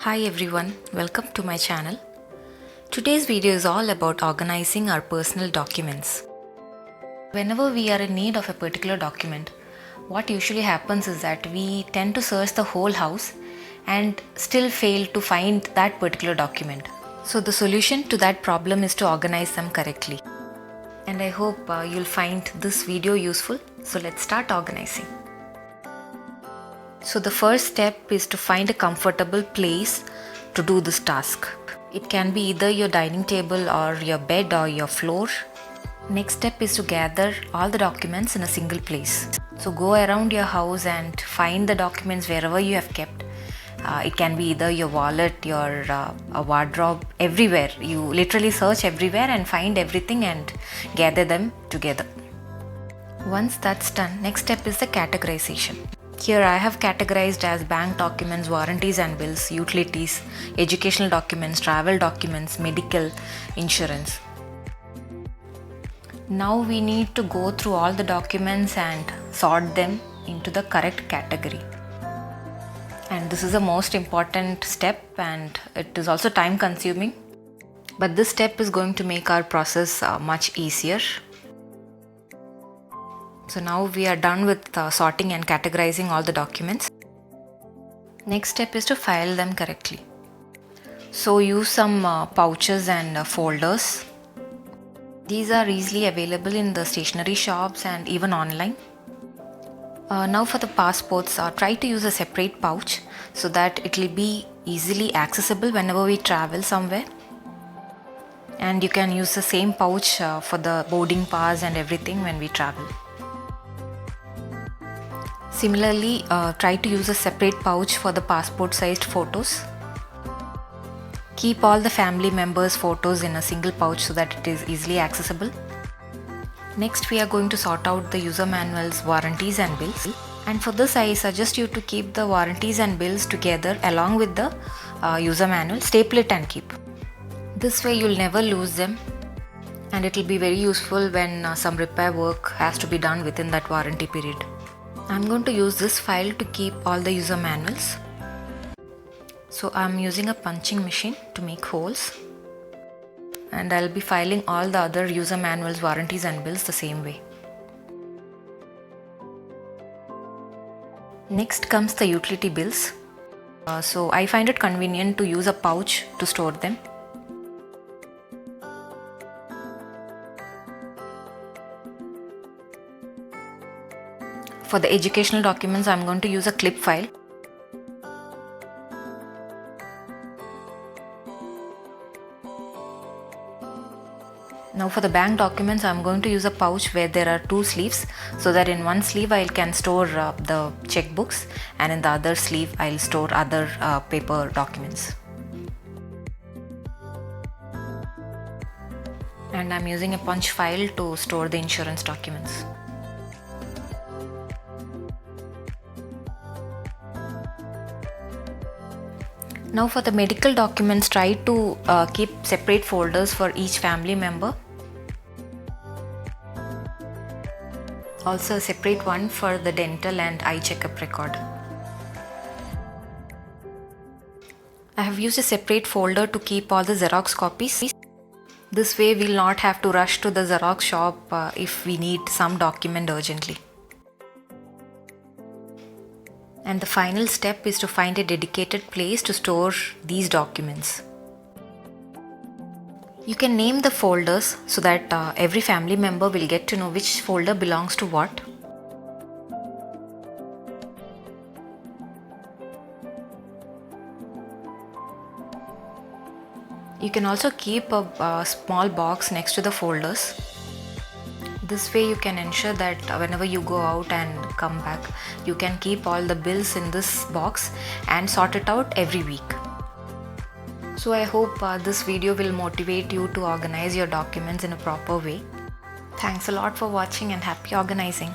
Hi everyone, welcome to my channel. Today's video is all about organizing our personal documents. Whenever we are in need of a particular document, what usually happens is that we tend to search the whole house and still fail to find that particular document. So the solution to that problem is to organize them correctly. And I hope you'll find this video useful. So let's start organizing. So the first step is to find a comfortable place to do this task. It can be either your dining table or your bed or your floor. Next step is to gather all the documents in a single place. So go around your house and find the documents wherever you have kept. It can be either your wallet, your a wardrobe, everywhere. You literally search everywhere and find everything and gather them together. Once that's done, next step is the categorization. Here I have categorized as bank documents, warranties and bills, utilities, educational documents, travel documents, medical, insurance. Now we need to go through all the documents and sort them into the correct category. And this is the most important step and it is also time consuming. But this step is going to make our process much easier. So now we are done with sorting and categorizing all the documents. Next step is to file them correctly. So use some pouches and folders. These are easily available in the stationery shops and even online. Now for the passports, try to use a separate pouch so that it will be easily accessible whenever we travel somewhere. And you can use the same pouch for the boarding pass and everything when we travel. Similarly, try to use a separate pouch for the passport sized photos. Keep all the family members' photos in a single pouch so that it is easily accessible. Next, we are going to sort out the user manuals, warranties and bills. And for this, I suggest you to keep the warranties and bills together along with the user manual, staple it and keep. This way you'll never lose them and it will be very useful when some repair work has to be done within that warranty period. I'm going to use this file to keep all the user manuals. So I'm using a punching machine to make holes. And I'll be filing all the other user manuals, warranties and bills the same way. Next comes the utility bills. So I find it convenient to use a pouch to store them. For the educational documents, I'm going to use a clip file. Now for the bank documents, I'm going to use a pouch where there are two sleeves so that in one sleeve I can store the checkbooks and in the other sleeve I'll store other paper documents. And I'm using a punch file to store the insurance documents. Now for the medical documents, try to keep separate folders for each family member. Also a separate one for the dental and eye checkup record. I have used a separate folder to keep all the Xerox copies. This way we'll not have to rush to the Xerox shop if we need some document urgently. And the final step is to find a dedicated place to store these documents. You can name the folders so that every family member will get to know which folder belongs to what. You can also keep a small box next to the folders. This way you can ensure that whenever you go out and come back, you can keep all the bills in this box and sort it out every week. So I hope this video will motivate you to organize your documents in a proper way. Thanks a lot for watching and happy organizing.